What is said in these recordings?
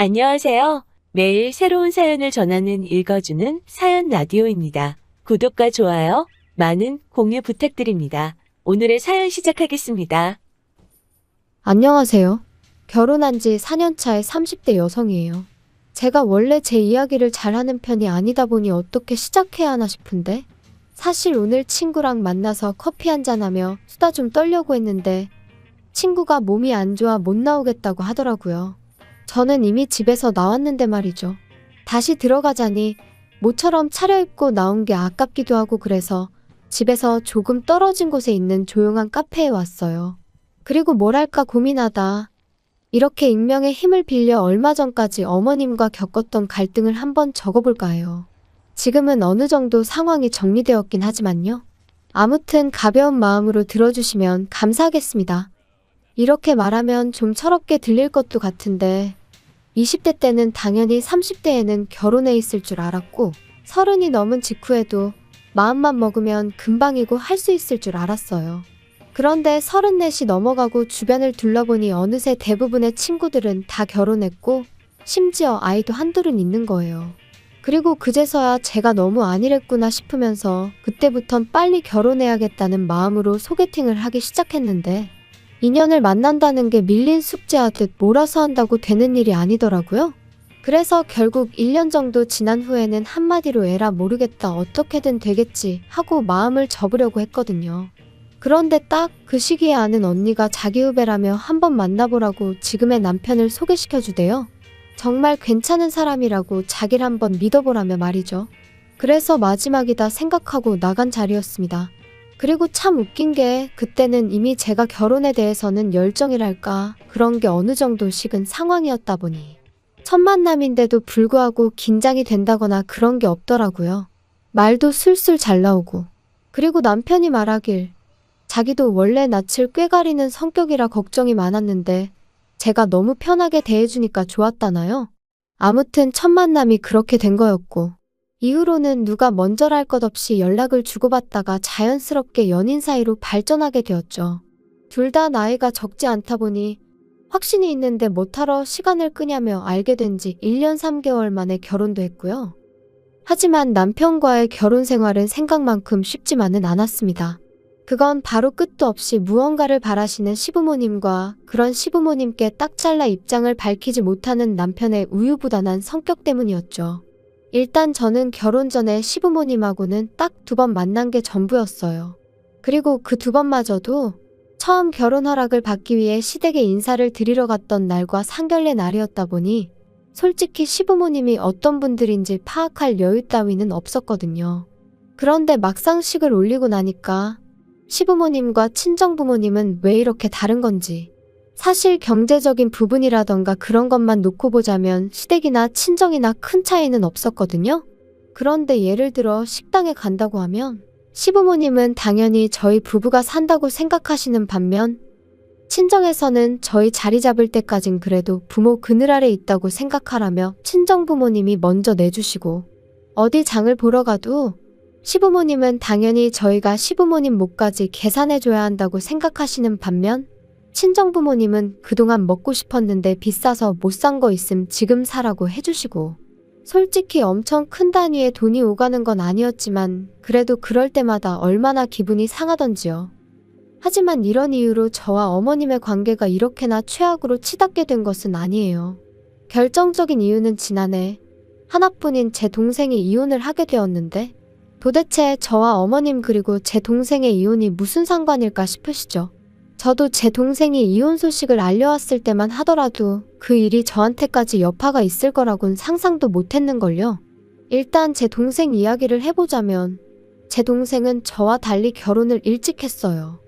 안녕하세요. 매일 새로운 사연을 전하는 읽어주는 사연 라디오입니다. 구독과 좋아요, 많은 공유 부탁드립니다. 오늘의 사연 시작하겠습니다. 안녕하세요. 결혼한 지 4년 차의 30대 여성이에요. 제가 원래 제 이야기를 잘하는 편이 아니다 보니 어떻게 시작해야 하나 싶은데 사실 오늘 친구랑 만나서 커피 한잔하며 수다 좀 떨려고 했는데 친구가 몸이 안 좋아 못 나오겠다고 하더라고요. 저는 이미 집에서 나왔는데 말이죠. 다시 들어가자니 모처럼 차려입고 나온 게 아깝기도 하고 그래서 집에서 조금 떨어진 곳에 있는 조용한 카페에 왔어요. 그리고 뭘 할까 고민하다 이렇게 익명의 힘을 빌려 얼마 전까지 어머님과 겪었던 갈등을 한번 적어볼까 해요. 지금은 어느 정도 상황이 정리되었긴 하지만요. 아무튼 가벼운 마음으로 들어주시면 감사하겠습니다. 이렇게 말하면 좀 철없게 들릴 것도 같은데 20대 때는 당연히 30대에는 결혼해 있을 줄 알았고 30이 넘은 직후에도 마음만 먹으면 금방이고 할 수 있을 줄 알았어요. 그런데 34이 넘어가고 주변을 둘러보니 어느새 대부분의 친구들은 다 결혼했고 심지어 아이도 한둘은 있는 거예요. 그리고 그제서야 제가 너무 안일했구나 싶으면서 그때부턴 빨리 결혼해야겠다는 마음으로 소개팅을 하기 시작했는데 인연을 만난다는 게 밀린 숙제하듯 몰아서 한다고 되는 일이 아니더라고요. 그래서 결국 1년 정도 지난 후에는 한마디로 에라 모르겠다 어떻게든 되겠지 하고 마음을 접으려고 했거든요. 그런데 딱 그 시기에 아는 언니가 자기 후배라며 한번 만나보라고 지금의 남편을 소개시켜주대요. 정말 괜찮은 사람이라고 자기를 한번 믿어보라며 말이죠. 그래서 마지막이다 생각하고 나간 자리였습니다. 그리고 참 웃긴 게 그때는 이미 제가 결혼에 대해서는 열정이랄까 그런 게 어느 정도 식은 상황이었다 보니 첫 만남인데도 불구하고 긴장이 된다거나 그런 게 없더라고요. 말도 술술 잘 나오고 그리고 남편이 말하길 자기도 원래 낯을 꾀가리는 성격이라 걱정이 많았는데 제가 너무 편하게 대해주니까 좋았다나요? 아무튼 첫 만남이 그렇게 된 거였고 이후로는 누가 먼저랄 것 없이 연락을 주고받다가 자연스럽게 연인 사이로 발전하게 되었죠. 둘 다 나이가 적지 않다 보니 확신이 있는데 못하러 시간을 끄냐며 알게 된 지 1년 3개월 만에 결혼도 했고요. 하지만 남편과의 결혼 생활은 생각만큼 쉽지만은 않았습니다. 그건 바로 끝도 없이 무언가를 바라시는 시부모님과 그런 시부모님께 딱 잘라 입장을 밝히지 못하는 남편의 우유부단한 성격 때문이었죠. 일단 저는 결혼 전에 시부모님하고는 딱 2번 만난 게 전부였어요. 그리고 그 2번마저도 처음 결혼 허락을 받기 위해 시댁에 인사를 드리러 갔던 날과 상견례 날이었다 보니 솔직히 시부모님이 어떤 분들인지 파악할 여유 따위는 없었거든요. 그런데 막상 식을 올리고 나니까 시부모님과 친정부모님은 왜 이렇게 다른 건지 사실 경제적인 부분이라던가 그런 것만 놓고 보자면 시댁이나 친정이나 큰 차이는 없었거든요. 그런데 예를 들어 식당에 간다고 하면 시부모님은 당연히 저희 부부가 산다고 생각하시는 반면 친정에서는 저희 자리 잡을 때까진 그래도 부모 그늘 아래 있다고 생각하라며 친정부모님이 먼저 내주시고 어디 장을 보러 가도 시부모님은 당연히 저희가 시부모님 몫까지 계산해줘야 한다고 생각하시는 반면 친정부모님은 그동안 먹고 싶었는데 비싸서 못 산 거 있음 지금 사라고 해주시고 솔직히 엄청 큰 단위의 돈이 오가는 건 아니었지만 그래도 그럴 때마다 얼마나 기분이 상하던지요. 하지만 이런 이유로 저와 어머님의 관계가 이렇게나 최악으로 치닫게 된 것은 아니에요. 결정적인 이유는 지난해 하나뿐인 제 동생이 이혼을 하게 되었는데 도대체 저와 어머님 그리고 제 동생의 이혼이 무슨 상관일까 싶으시죠? 저도 제 동생이 이혼 소식을 알려왔을 때만 하더라도 그 일이 저한테까지 여파가 있을 거라곤 상상도 못했는걸요. 일단 제 동생 이야기를 해보자면 제 동생은 저와 달리 결혼을 일찍 했어요.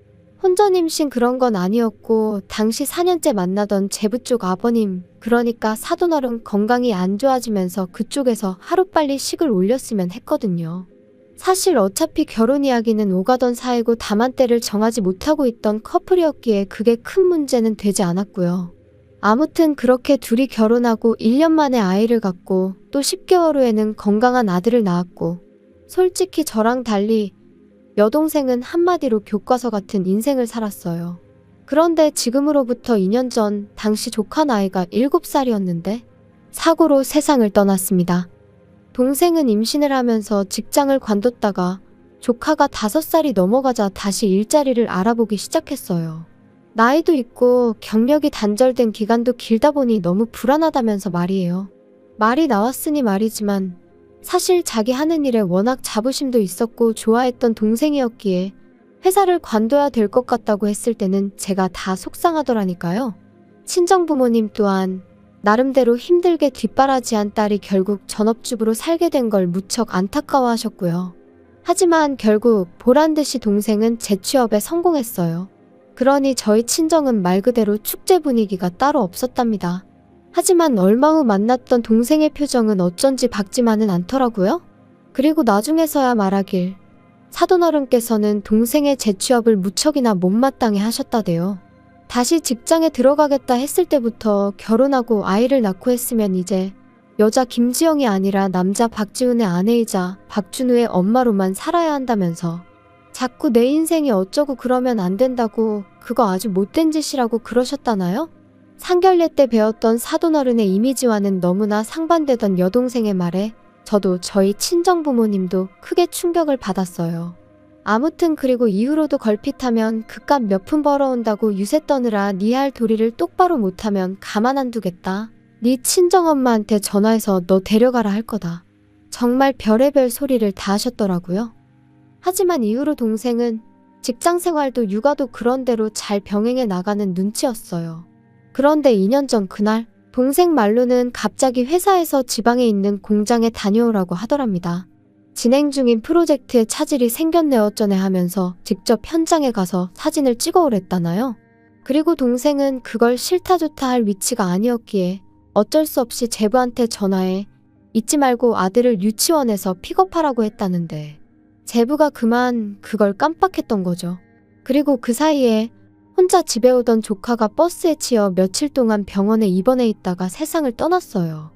혼전 임신 그런 건 아니었고 당시 4년째 만나던 제부 쪽 아버님 그러니까 사돈어른 건강이 안 좋아지면서 그쪽에서 하루빨리 식을 올렸으면 했거든요. 사실 어차피 결혼 이야기는 오가던 사이고 다만 때를 정하지 못하고 있던 커플이었기에 그게 큰 문제는 되지 않았고요. 아무튼 그렇게 둘이 결혼하고 1년 만에 아이를 갖고 또 10개월 후에는 건강한 아들을 낳았고 솔직히 저랑 달리 여동생은 한마디로 교과서 같은 인생을 살았어요. 그런데 지금으로부터 2년 전 당시 조카 나이가 7살이었는데 사고로 세상을 떠났습니다. 동생은 임신을 하면서 직장을 관뒀다가 조카가 5살이 넘어가자 다시 일자리를 알아보기 시작했어요. 나이도 있고 경력이 단절된 기간도 길다 보니 너무 불안하다면서 말이에요. 말이 나왔으니 말이지만 사실 자기 하는 일에 워낙 자부심도 있었고 좋아했던 동생이었기에 회사를 관둬야 될 것 같다고 했을 때는 제가 다 속상하더라니까요. 친정부모님 또한 나름대로 힘들게 뒷바라지한 딸이 결국 전업주부로 살게 된 걸 무척 안타까워하셨고요. 하지만 결국 보란듯이 동생은 재취업에 성공했어요. 그러니 저희 친정은 말 그대로 축제 분위기가 따로 없었답니다. 하지만 얼마 후 만났던 동생의 표정은 어쩐지 밝지만은 않더라고요. 그리고 나중에서야 말하길 사돈어른께서는 동생의 재취업을 무척이나 못마땅해 하셨다대요. 다시 직장에 들어가겠다 했을 때부터 결혼하고 아이를 낳고 했으면 이제 여자 김지영이 아니라 남자 박지훈의 아내이자 박준우의 엄마로만 살아야 한다면서 자꾸 내 인생이 어쩌고 그러면 안 된다고 그거 아주 못된 짓이라고 그러셨다나요? 상견례 때 배웠던 사돈어른의 이미지와는 너무나 상반되던 여동생의 말에 저도 저희 친정부모님도 크게 충격을 받았어요. 아무튼 그리고 이후로도 걸핏하면 그깟 몇 푼 벌어온다고 유세 떠느라 네 할 도리를 똑바로 못하면 가만 안 두겠다. 네 친정엄마한테 전화해서 너 데려가라 할 거다. 정말 별의별 소리를 다 하셨더라고요. 하지만 이후로 동생은 직장 생활도 육아도 그런대로 잘 병행해 나가는 눈치였어요. 그런데 2년 전 그날 동생 말로는 갑자기 회사에서 지방에 있는 공장에 다녀오라고 하더랍니다. 진행 중인 프로젝트에 차질이 생겼네 어쩌네 하면서 직접 현장에 가서 사진을 찍어오랬다나요. 그리고 동생은 그걸 싫다 좋다 할 위치가 아니었기에 어쩔 수 없이 제부한테 전화해 잊지 말고 아들을 유치원에서 픽업하라고 했다는데 제부가 그만 그걸 깜빡했던 거죠. 그리고 그 사이에 혼자 집에 오던 조카가 버스에 치여 며칠 동안 병원에 입원해 있다가 세상을 떠났어요.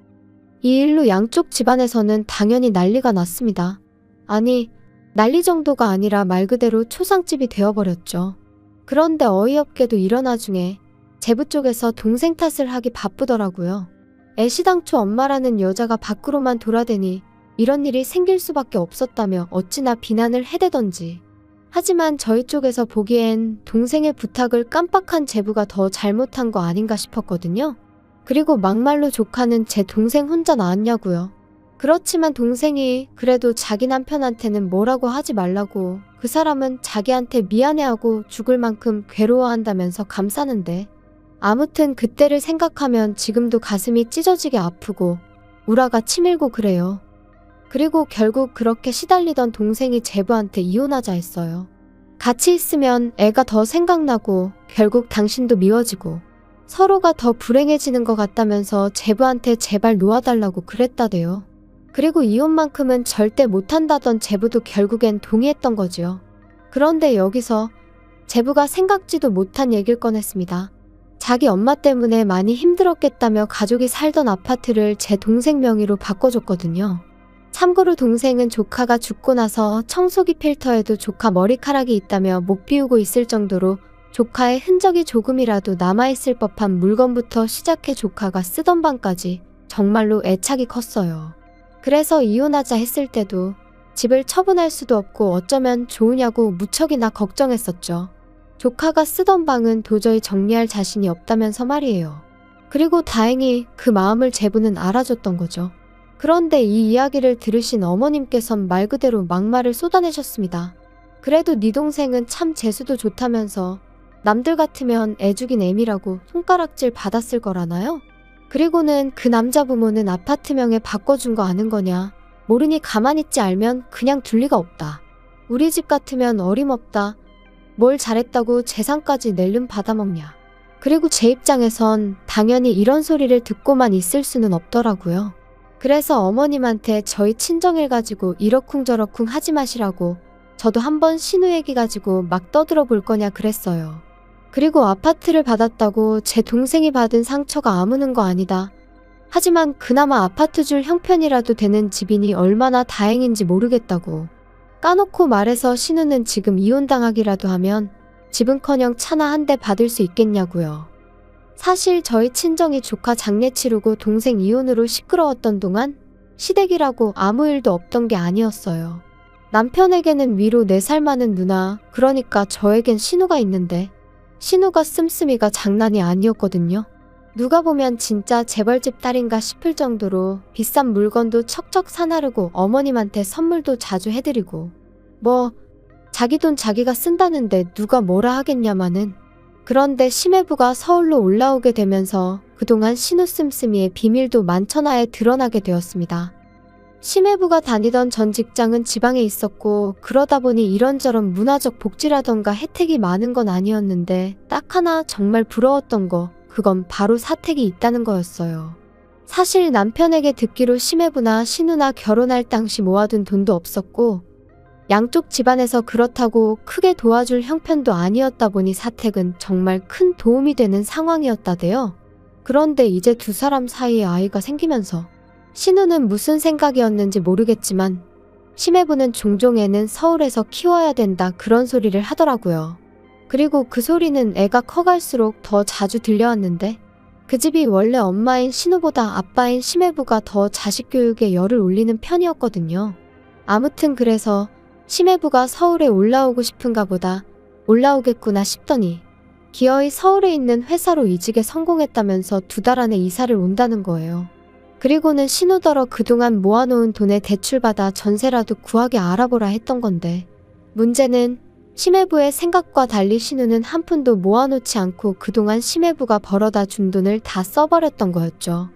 이 일로 양쪽 집안에서는 당연히 난리가 났습니다. 아니, 난리 정도가 아니라 말 그대로 초상집이 되어버렸죠. 그런데 어이없게도 일어나 중에 제부 쪽에서 동생 탓을 하기 바쁘더라고요. 애시당초 엄마라는 여자가 밖으로만 돌아대니 이런 일이 생길 수밖에 없었다며 어찌나 비난을 해대던지. 하지만 저희 쪽에서 보기엔 동생의 부탁을 깜빡한 제부가 더 잘못한 거 아닌가 싶었거든요. 그리고 막말로 조카는 제 동생 혼자 낳았냐고요. 그렇지만 동생이 그래도 자기 남편한테는 뭐라고 하지 말라고 그 사람은 자기한테 미안해하고 죽을 만큼 괴로워한다면서 감싸는데 아무튼 그때를 생각하면 지금도 가슴이 찢어지게 아프고 우라가 치밀고 그래요. 그리고 결국 그렇게 시달리던 동생이 제부한테 이혼하자 했어요. 같이 있으면 애가 더 생각나고 결국 당신도 미워지고 서로가 더 불행해지는 것 같다면서 제부한테 제발 놓아달라고 그랬다대요. 그리고 이혼만큼은 절대 못한다던 제부도 결국엔 동의했던 거지요. 그런데 여기서 제부가 생각지도 못한 얘기를 꺼냈습니다. 자기 엄마 때문에 많이 힘들었겠다며 가족이 살던 아파트를 제 동생 명의로 바꿔줬거든요. 참고로 동생은 조카가 죽고 나서 청소기 필터에도 조카 머리카락이 있다며 못 비우고 있을 정도로 조카의 흔적이 조금이라도 남아있을 법한 물건부터 시작해 조카가 쓰던 방까지 정말로 애착이 컸어요. 그래서 이혼하자 했을 때도 집을 처분할 수도 없고 어쩌면 좋으냐고 무척이나 걱정했었죠. 조카가 쓰던 방은 도저히 정리할 자신이 없다면서 말이에요. 그리고 다행히 그 마음을 제부는 알아줬던 거죠. 그런데 이 이야기를 들으신 어머님께선 말 그대로 막말을 쏟아내셨습니다. 그래도 네 동생은 참 재수도 좋다면서 남들 같으면 애 죽인 애미라고 손가락질 받았을 거라나요? 그리고는 그 남자 부모는 아파트 명에 바꿔준 거 아는 거냐? 모르니 가만히 있지 알면 그냥 둘 리가 없다. 우리 집 같으면 어림없다. 뭘 잘했다고 재산까지 낼름 받아먹냐. 그리고 제 입장에선 당연히 이런 소리를 듣고만 있을 수는 없더라고요. 그래서 어머님한테 저희 친정일 가지고 이러쿵저러쿵 하지 마시라고 저도 한번 신우 얘기 가지고 막 떠들어 볼 거냐 그랬어요. 그리고 아파트를 받았다고 제 동생이 받은 상처가 아무는 거 아니다. 하지만 그나마 아파트줄 형편이라도 되는 집이니 얼마나 다행인지 모르겠다고. 까놓고 말해서 신우는 지금 이혼당하기라도 하면 집은커녕 차나 한 대 받을 수 있겠냐고요. 사실 저희 친정이 조카 장례 치르고 동생 이혼으로 시끄러웠던 동안 시댁이라고 아무 일도 없던 게 아니었어요. 남편에게는 위로 4살 많은 누나, 그러니까 저에겐 신우가 있는데 신우가 씀씀이가 장난이 아니었거든요. 누가 보면 진짜 재벌집 딸인가 싶을 정도로 비싼 물건도 척척 사나르고 어머님한테 선물도 자주 해드리고 뭐 자기 돈 자기가 쓴다는데 누가 뭐라 하겠냐마는. 그런데 심해부가 서울로 올라오게 되면서 그동안 신우 씀씀이의 비밀도 만천하에 드러나게 되었습니다. 심해부가 다니던 전 직장은 지방에 있었고 그러다 보니 이런저런 문화적 복지라던가 혜택이 많은 건 아니었는데 딱 하나 정말 부러웠던 거, 그건 바로 사택이 있다는 거였어요. 사실 남편에게 듣기로 심해부나 신우나 결혼할 당시 모아둔 돈도 없었고 양쪽 집안에서 그렇다고 크게 도와줄 형편도 아니었다 보니 사택은 정말 큰 도움이 되는 상황이었다대요. 그런데 이제 두 사람 사이에 아이가 생기면서 신우는 무슨 생각이었는지 모르겠지만 심해부는 종종 애는 서울에서 키워야 된다 그런 소리를 하더라고요. 그리고 그 소리는 애가 커갈수록 더 자주 들려왔는데 그 집이 원래 엄마인 신우보다 아빠인 심해부가 더 자식 교육에 열을 올리는 편이었거든요. 아무튼 그래서 심해부가 서울에 올라오고 싶은가 보다 올라오겠구나 싶더니 기어이 서울에 있는 회사로 이직에 성공했다면서 2달 안에 이사를 온다는 거예요. 그리고는 신우더러 그동안 모아놓은 돈에 대출받아 전세라도 구하게 알아보라 했던 건데 문제는 심해부의 생각과 달리 신우는 한 푼도 모아놓지 않고 그동안 심해부가 벌어다 준 돈을 다 써버렸던 거였죠.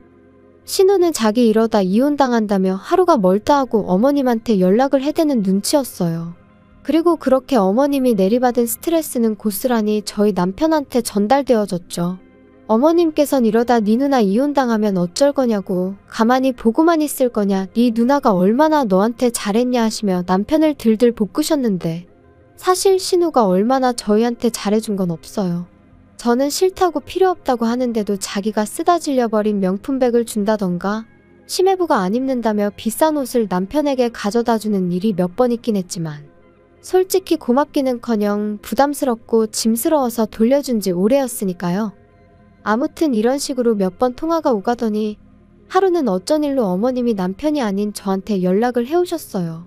신우는 자기 이러다 이혼당한다며 하루가 멀다 하고 어머님한테 연락을 해대는 눈치였어요. 그리고 그렇게 어머님이 내리받은 스트레스는 고스란히 저희 남편한테 전달되어졌죠. 어머님께선 이러다 네 누나 이혼당하면 어쩔 거냐고, 가만히 보고만 있을 거냐, 네 누나가 얼마나 너한테 잘했냐 하시며 남편을 들들 볶으셨는데 사실 신우가 얼마나 저희한테 잘해준 건 없어요. 저는 싫다고 필요 없다고 하는데도 자기가 쓰다 질려버린 명품백을 준다던가 심해부가 안 입는다며 비싼 옷을 남편에게 가져다주는 일이 몇 번 있긴 했지만 솔직히 고맙기는커녕 부담스럽고 짐스러워서 돌려준 지 오래였으니까요. 아무튼 이런 식으로 몇 번 통화가 오가더니 하루는 어쩐 일로 어머님이 남편이 아닌 저한테 연락을 해오셨어요.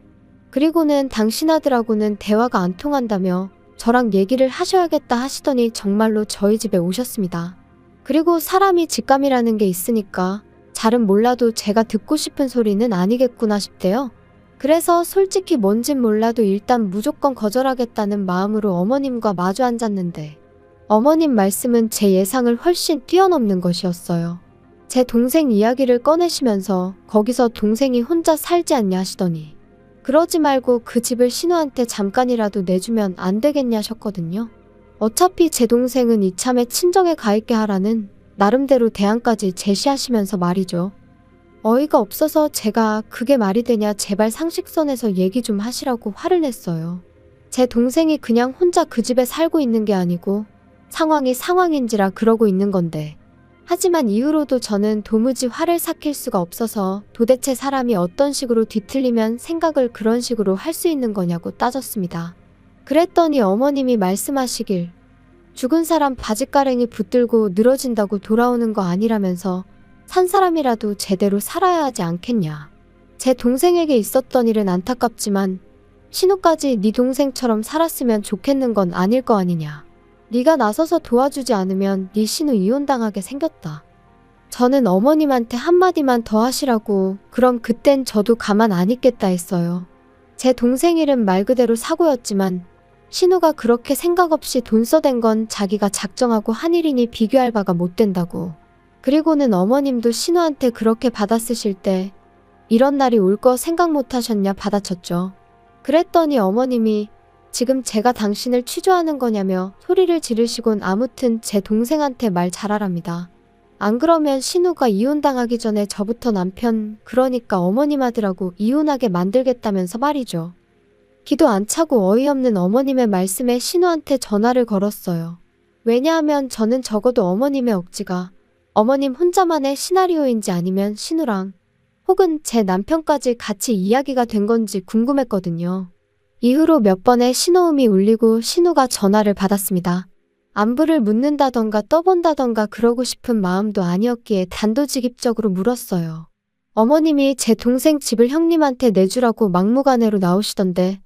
그리고는 당신 아들하고는 대화가 안 통한다며 저랑 얘기를 하셔야겠다 하시더니 정말로 저희 집에 오셨습니다. 그리고 사람이 직감이라는 게 있으니까 잘은 몰라도 제가 듣고 싶은 소리는 아니겠구나 싶대요. 그래서 솔직히 뭔진 몰라도 일단 무조건 거절하겠다는 마음으로 어머님과 마주 앉았는데 어머님 말씀은 제 예상을 훨씬 뛰어넘는 것이었어요. 제 동생 이야기를 꺼내시면서 거기서 동생이 혼자 살지 않냐 하시더니 그러지 말고 그 집을 신우한테 잠깐이라도 내주면 안 되겠냐셨거든요. 어차피 제 동생은 이참에 친정에 가 있게 하라는 나름대로 대안까지 제시하시면서 말이죠. 어이가 없어서 제가 그게 말이 되냐 제발 상식선에서 얘기 좀 하시라고 화를 냈어요. 제 동생이 그냥 혼자 그 집에 살고 있는 게 아니고 상황이 상황인지라 그러고 있는 건데 하지만 이후로도 저는 도무지 화를 삭힐 수가 없어서 도대체 사람이 어떤 식으로 뒤틀리면 생각을 그런 식으로 할 수 있는 거냐고 따졌습니다. 그랬더니 어머님이 말씀하시길 죽은 사람 바짓가랭이 붙들고 늘어진다고 돌아오는 거 아니라면서 산 사람이라도 제대로 살아야 하지 않겠냐. 제 동생에게 있었던 일은 안타깝지만 신우까지 네 동생처럼 살았으면 좋겠는 건 아닐 거 아니냐. 네가 나서서 도와주지 않으면 네 신우 이혼당하게 생겼다. 저는 어머님한테 한마디만 더 하시라고 그럼 그땐 저도 가만 안 있겠다 했어요. 제 동생 일은 말 그대로 사고였지만 신우가 그렇게 생각 없이 돈 써댄 건 자기가 작정하고 한 일이니 비교할 바가 못 된다고. 그리고는 어머님도 신우한테 그렇게 받아쓰실 때 이런 날이 올 거 생각 못 하셨냐 받아쳤죠. 그랬더니 어머님이 지금 제가 당신을 취조하는 거냐며 소리를 지르시곤 아무튼 제 동생한테 말 잘하랍니다. 안 그러면 신우가 이혼당하기 전에 저부터 남편, 그러니까 어머님 아들하고 이혼하게 만들겠다면서 말이죠. 기도 안 차고 어이없는 어머님의 말씀에 신우한테 전화를 걸었어요. 왜냐하면 저는 적어도 어머님의 억지가 어머님 혼자만의 시나리오인지 아니면 신우랑 혹은 제 남편까지 같이 이야기가 된 건지 궁금했거든요. 이후로 몇 번의 신호음이 울리고 신우가 전화를 받았습니다. 안부를 묻는다던가 떠본다던가 그러고 싶은 마음도 아니었기에 단도직입적으로 물었어요. 어머님이 제 동생 집을 형님한테 내주라고 막무가내로 나오시던데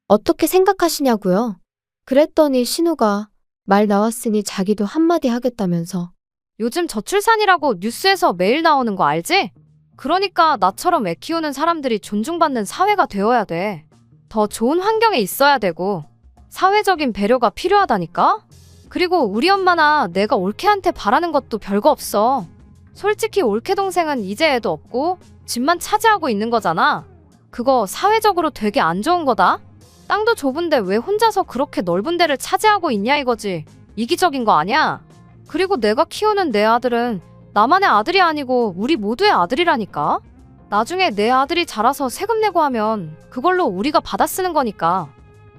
어떻게 생각하시냐고요? 그랬더니 신우가 말 나왔으니 자기도 한마디 하겠다면서. 요즘 저출산이라고 뉴스에서 매일 나오는 거 알지? 그러니까 나처럼 애 키우는 사람들이 존중받는 사회가 되어야 돼. 더 좋은 환경에 있어야 되고 사회적인 배려가 필요하다니까? 그리고 우리 엄마나 내가 올케한테 바라는 것도 별거 없어. 솔직히 올케 동생은 이제 애도 없고 집만 차지하고 있는 거잖아. 그거 사회적으로 되게 안 좋은 거다. 땅도 좁은데 왜 혼자서 그렇게 넓은 데를 차지하고 있냐 이거지. 이기적인 거 아니야? 그리고 내가 키우는 내 아들은 나만의 아들이 아니고 우리 모두의 아들이라니까? 나중에 내 아들이 자라서 세금 내고 하면 그걸로 우리가 받아 쓰는 거니까.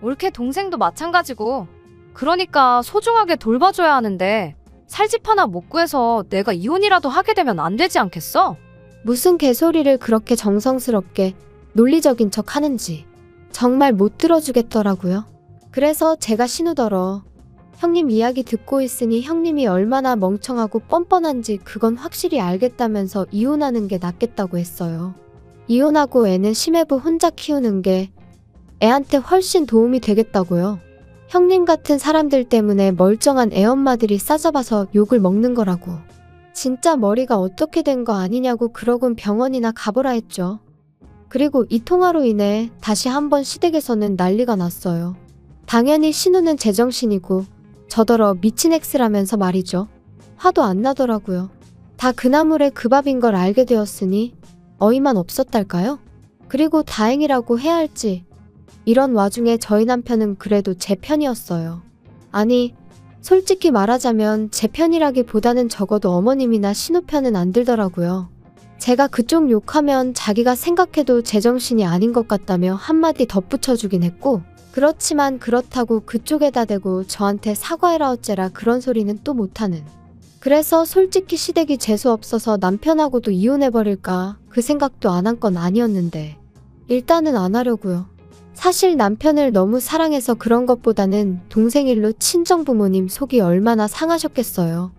올케 동생도 마찬가지고. 그러니까 소중하게 돌봐줘야 하는데 살 집 하나 못 구해서 내가 이혼이라도 하게 되면 안 되지 않겠어? 무슨 개소리를 그렇게 정성스럽게 논리적인 척 하는지 정말 못 들어주겠더라고요. 그래서 제가 신우더러 형님 이야기 듣고 있으니 형님이 얼마나 멍청하고 뻔뻔한지 그건 확실히 알겠다면서 이혼하는 게 낫겠다고 했어요. 이혼하고 애는 심해부 혼자 키우는 게 애한테 훨씬 도움이 되겠다고요. 형님 같은 사람들 때문에 멀쩡한 애엄마들이 싸잡아서 욕을 먹는 거라고. 진짜 머리가 어떻게 된 거 아니냐고 그러곤 병원이나 가보라 했죠. 그리고 이 통화로 인해 다시 한번 시댁에서는 난리가 났어요. 당연히 신우는 제정신이고 저더러 미친 X라면서 말이죠. 화도 안 나더라고요. 다 그나물의 그 밥인 걸 알게 되었으니 어이만 없었달까요? 그리고 다행이라고 해야 할지 이런 와중에 저희 남편은 그래도 제 편이었어요. 아니 솔직히 말하자면 제 편이라기보다는 적어도 어머님이나 신우 편은 안 들더라고요. 제가 그쪽 욕하면 자기가 생각해도 제정신이 아닌 것 같다며 한마디 덧붙여주긴 했고 그렇지만 그렇다고 그쪽에다 대고 저한테 사과해라 어째라 그런 소리는 또 못하는. 그래서 솔직히 시댁이 재수없어서 남편하고도 이혼해버릴까 그 생각도 안 한 건 아니었는데 일단은 안 하려고요. 사실 남편을 너무 사랑해서 그런 것보다는 동생 일로 친정부모님 속이 얼마나 상하셨겠어요.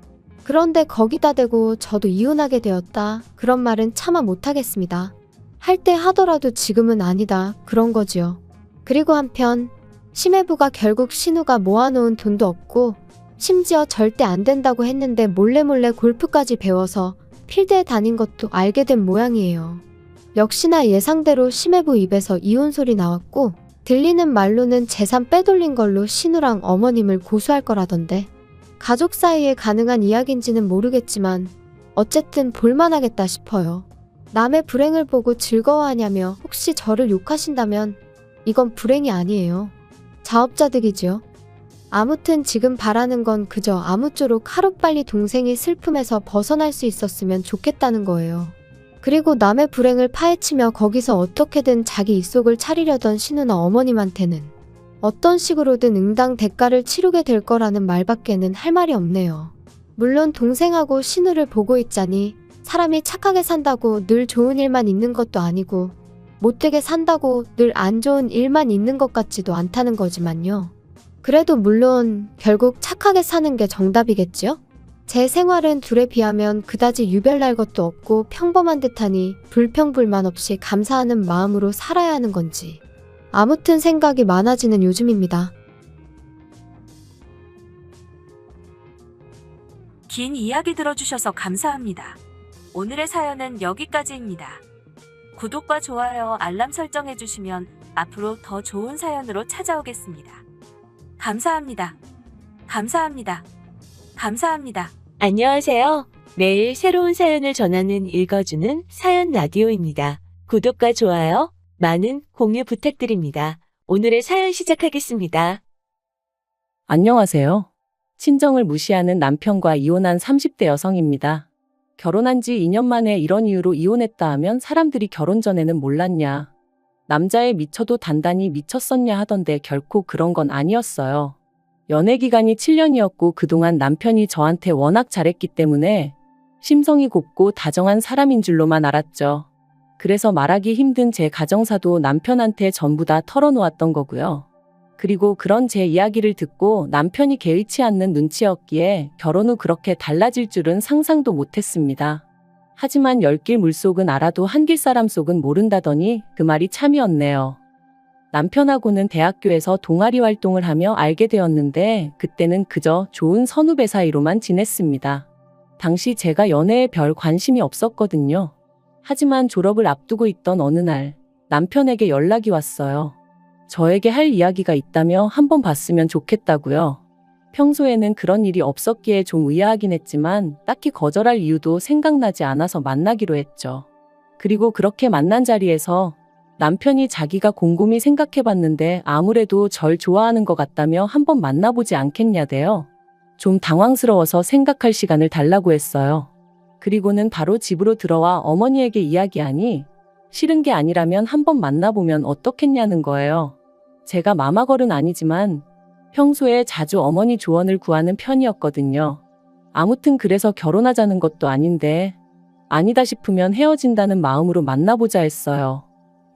그런데 거기다 대고 저도 이혼하게 되었다 그런 말은 차마 못하겠습니다. 할 때 하더라도 지금은 아니다 그런 거지요. 그리고 한편 심해부가 결국 신우가 모아놓은 돈도 없고 심지어 절대 안 된다고 했는데 몰래몰래 골프까지 배워서 필드에 다닌 것도 알게 된 모양이에요. 역시나 예상대로 심해부 입에서 이혼 소리 나왔고 들리는 말로는 재산 빼돌린 걸로 신우랑 어머님을 고소할 거라던데 가족 사이에 가능한 이야기인지는 모르겠지만 어쨌든 볼만하겠다 싶어요. 남의 불행을 보고 즐거워하냐며 혹시 저를 욕하신다면 이건 불행이 아니에요. 자업자득이지요. 아무튼 지금 바라는 건 그저 아무쪼록 하루빨리 동생이 슬픔에서 벗어날 수 있었으면 좋겠다는 거예요. 그리고 남의 불행을 파헤치며 거기서 어떻게든 자기 입속을 차리려던 신우나 어머님한테는 어떤 식으로든 응당 대가를 치르게 될 거라는 말밖에는 할 말이 없네요. 물론 동생하고 신우를 보고 있자니 사람이 착하게 산다고 늘 좋은 일만 있는 것도 아니고 못되게 산다고 늘 안 좋은 일만 있는 것 같지도 않다는 거지만요. 그래도 물론 결국 착하게 사는 게 정답이겠지요? 제 생활은 둘에 비하면 그다지 유별날 것도 없고 평범한 듯하니 불평불만 없이 감사하는 마음으로 살아야 하는 건지 아무튼 생각이 많아지는 요즘입니다. 긴 이야기 들어주셔서 감사합니다. 오늘의 사연은 여기까지입니다. 구독과 좋아요, 알람 설정해주시면 앞으로 더 좋은 사연으로 찾아오겠습니다. 감사합니다. 감사합니다. 감사합니다. 안녕하세요. 매일 새로운 사연을 전하는 읽어주는 사연 라디오입니다. 구독과 좋아요, 많은 공유 부탁드립니다. 오늘의 사연 시작하겠습니다. 안녕하세요. 친정을 무시하는 남편과 이혼한 30대 여성입니다. 결혼한 지 2년 만에 이런 이유로 이혼했다 하면 사람들이 결혼 전에는 몰랐냐, 남자에 미쳐도 단단히 미쳤었냐 하던데 결코 그런 건 아니었어요. 연애 기간이 7년이었고 그동안 남편이 저한테 워낙 잘했기 때문에 심성이 곱고 다정한 사람인 줄로만 알았죠. 그래서 말하기 힘든 제 가정사도 남편한테 전부 다 털어놓았던 거고요. 그리고 그런 제 이야기를 듣고 남편이 개의치 않는 눈치였기에 결혼 후 그렇게 달라질 줄은 상상도 못했습니다. 하지만 열길 물속은 알아도 한길 사람 속은 모른다더니 그 말이 참이었네요. 남편하고는 대학교에서 동아리 활동을 하며 알게 되었는데 그때는 그저 좋은 선후배 사이로만 지냈습니다. 당시 제가 연애에 별 관심이 없었거든요. 하지만 졸업을 앞두고 있던 어느 날 남편에게 연락이 왔어요. 저에게 할 이야기가 있다며 한번 봤으면 좋겠다고요. 평소에는 그런 일이 없었기에 좀 의아하긴 했지만 딱히 거절할 이유도 생각나지 않아서 만나기로 했죠. 그리고 그렇게 만난 자리에서 남편이 자기가 곰곰이 생각해봤는데 아무래도 절 좋아하는 것 같다며 한번 만나보지 않겠냐대요. 좀 당황스러워서 생각할 시간을 달라고 했어요. 그리고는 바로 집으로 들어와 어머니에게 이야기하니 싫은 게 아니라면 한번 만나보면 어떻겠냐는 거예요. 제가 마마걸은 아니지만 평소에 자주 어머니 조언을 구하는 편이었거든요. 아무튼 그래서 결혼하자는 것도 아닌데 아니다 싶으면 헤어진다는 마음으로 만나보자 했어요.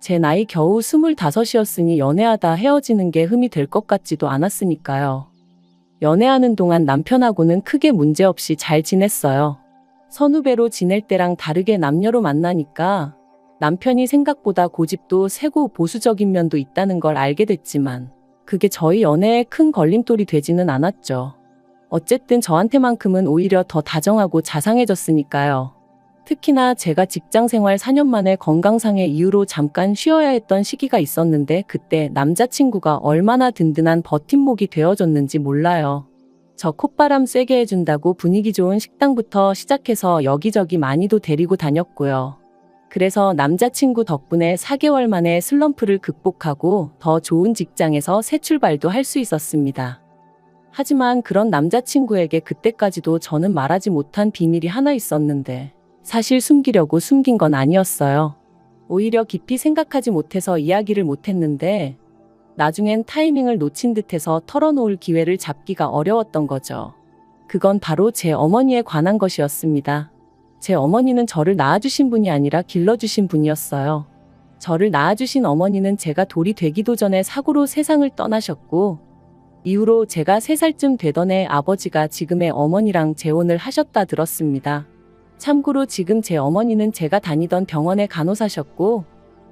제 나이 겨우 25이었으니 연애하다 헤어지는 게 흠이 될 것 같지도 않았으니까요. 연애하는 동안 남편하고는 크게 문제없이 잘 지냈어요. 선후배로 지낼 때랑 다르게 남녀로 만나니까 남편이 생각보다 고집도 세고 보수적인 면도 있다는 걸 알게 됐지만 그게 저희 연애에 큰 걸림돌이 되지는 않았죠. 어쨌든 저한테만큼은 오히려 더 다정하고 자상해졌으니까요. 특히나 제가 직장생활 4년 만에 건강상의 이유로 잠깐 쉬어야 했던 시기가 있었는데 그때 남자친구가 얼마나 든든한 버팀목이 되어줬는지 몰라요. 저 콧바람 쐬게 해준다고 분위기 좋은 식당부터 시작해서 여기저기 많이도 데리고 다녔고요. 그래서 남자친구 덕분에 4개월 만에 슬럼프를 극복하고 더 좋은 직장에서 새 출발도 할 수 있었습니다. 하지만 그런 남자친구에게 그때까지도 저는 말하지 못한 비밀이 하나 있었는데 사실 숨기려고 숨긴 건 아니었어요. 오히려 깊이 생각하지 못해서 이야기를 못했는데 나중엔 타이밍을 놓친 듯해서 털어놓을 기회를 잡기가 어려웠던 거죠. 그건 바로 제 어머니에 관한 것이었습니다. 제 어머니는 저를 낳아주신 분이 아니라 길러주신 분이었어요. 저를 낳아주신 어머니는 제가 돌이 되기도 전에 사고로 세상을 떠나셨고 이후로 제가 3살쯤 되던 해 아버지가 지금의 어머니랑 재혼을 하셨다 들었습니다. 참고로 지금 제 어머니는 제가 다니던 병원의 간호사셨고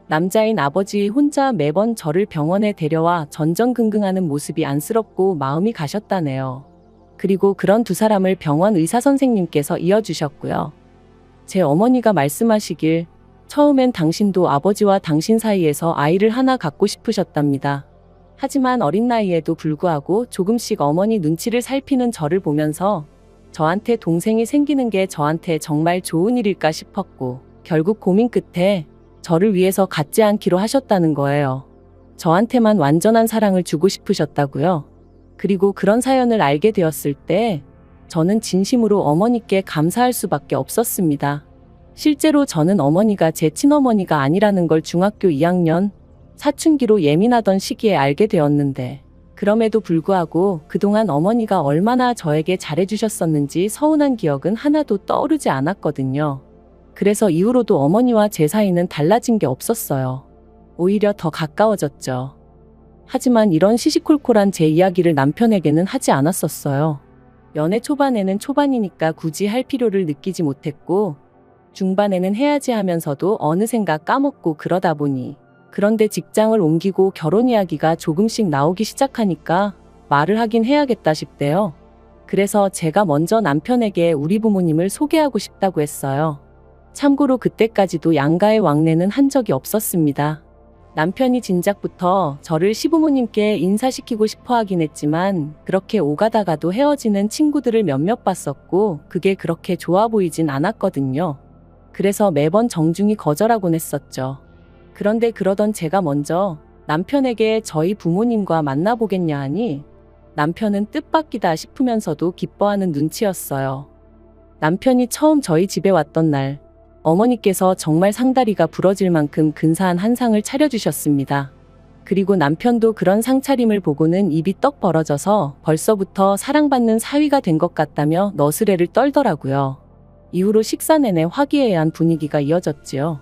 남자인 아버지 혼자 매번 저를 병원에 데려와 전전긍긍하는 모습이 안쓰럽고 마음이 가셨다네요. 그리고 그런 두 사람을 병원 의사 선생님께서 이어주셨고요. 제 어머니가 말씀하시길 처음엔 당신도 아버지와 당신 사이에서 아이를 하나 갖고 싶으셨답니다. 하지만 어린 나이에도 불구하고 조금씩 어머니 눈치를 살피는 저를 보면서 저한테 동생이 생기는 게 저한테 정말 좋은 일일까 싶었고 결국 고민 끝에 저를 위해서 갖지 않기로 하셨다는 거예요. 저한테만 완전한 사랑을 주고 싶으셨다고요. 그리고 그런 사연을 알게 되었을 때 저는 진심으로 어머니께 감사할 수밖에 없었습니다. 실제로 저는 어머니가 제 친어머니가 아니라는 걸 중학교 2학년 사춘기로 예민하던 시기에 알게 되었는데 그럼에도 불구하고 그동안 어머니가 얼마나 저에게 잘해주셨었는지 서운한 기억은 하나도 떠오르지 않았거든요. 그래서 이후로도 어머니와 제 사이는 달라진 게 없었어요. 오히려 더 가까워졌죠. 하지만 이런 시시콜콜한 제 이야기를 남편에게는 하지 않았었어요. 연애 초반에는 초반이니까 굳이 할 필요를 느끼지 못했고 중반에는 해야지 하면서도 어느샌가 까먹고 그러다 보니 그런데 직장을 옮기고 결혼 이야기가 조금씩 나오기 시작하니까 말을 하긴 해야겠다 싶대요. 그래서 제가 먼저 남편에게 우리 부모님을 소개하고 싶다고 했어요. 참고로 그때까지도 양가의 왕래는 한 적이 없었습니다. 남편이 진작부터 저를 시부모님께 인사시키고 싶어 하긴 했지만 그렇게 오가다가도 헤어지는 친구들을 몇몇 봤었고 그게 그렇게 좋아 보이진 않았거든요. 그래서 매번 정중히 거절하곤 했었죠. 그런데 그러던 제가 먼저 남편에게 저희 부모님과 만나보겠냐 하니 남편은 뜻밖이다 싶으면서도 기뻐하는 눈치였어요. 남편이 처음 저희 집에 왔던 날 어머니께서 정말 상다리가 부러질 만큼 근사한 한상을 차려주셨습니다. 그리고 남편도 그런 상차림을 보고는 입이 떡 벌어져서 벌써부터 사랑받는 사위가 된 것 같다며 너스레를 떨더라고요. 이후로 식사 내내 화기애애한 분위기가 이어졌지요.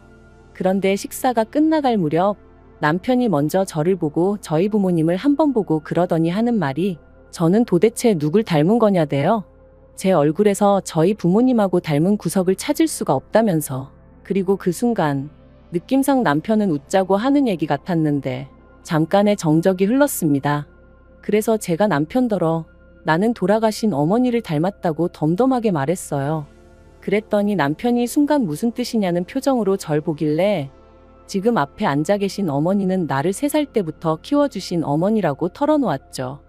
그런데 식사가 끝나갈 무렵 남편이 먼저 저를 보고 저희 부모님을 한 번 보고 그러더니 하는 말이 저는 도대체 누굴 닮은 거냐대요. 제 얼굴에서 저희 부모님하고 닮은 구석을 찾을 수가 없다면서. 그리고 그 순간 느낌상 남편은 웃자고 하는 얘기 같았는데 잠깐의 정적이 흘렀습니다. 그래서 제가 남편더러 나는 돌아가신 어머니를 닮았다고 덤덤하게 말했어요. 그랬더니 남편이 순간 무슨 뜻이냐는 표정으로 절 보길래 지금 앞에 앉아 계신 어머니는 나를 3살 때부터 키워주신 어머니라고 털어놓았죠.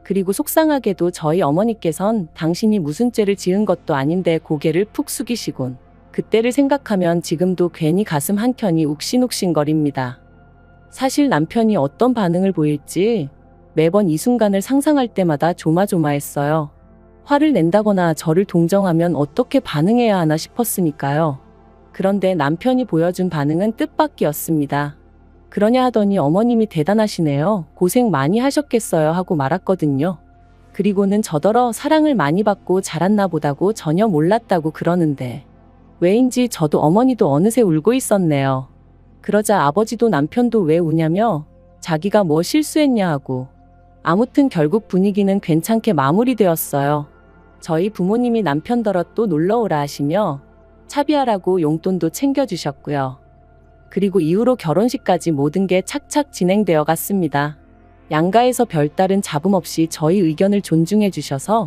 그리고 속상하게도 저희 어머니께선 당신이 무슨 죄를 지은 것도 아닌데 고개를 푹 숙이시곤. 그때를 생각하면 지금도 괜히 가슴 한켠이 욱신욱신거립니다. 사실 남편이 어떤 반응을 보일지 매번 이 순간을 상상할 때마다 조마조마했어요. 화를 낸다거나 저를 동정하면 어떻게 반응해야 하나 싶었으니까요. 그런데 남편이 보여준 반응은 뜻밖이었습니다. 그러냐 하더니 어머님이 대단하시네요. 고생 많이 하셨겠어요 하고 말았거든요. 그리고는 저더러 사랑을 많이 받고 자랐나 보다고 전혀 몰랐다고 그러는데 왜인지 저도 어머니도 어느새 울고 있었네요. 그러자 아버지도 남편도 왜 우냐며 자기가 뭐 실수했냐 하고 아무튼 결국 분위기는 괜찮게 마무리되었어요. 저희 부모님이 남편더러 또 놀러오라 하시며 차비하라고 용돈도 챙겨주셨고요. 그리고 이후로 결혼식까지 모든 게 착착 진행되어 갔습니다. 양가에서 별다른 잡음 없이 저희 의견을 존중해 주셔서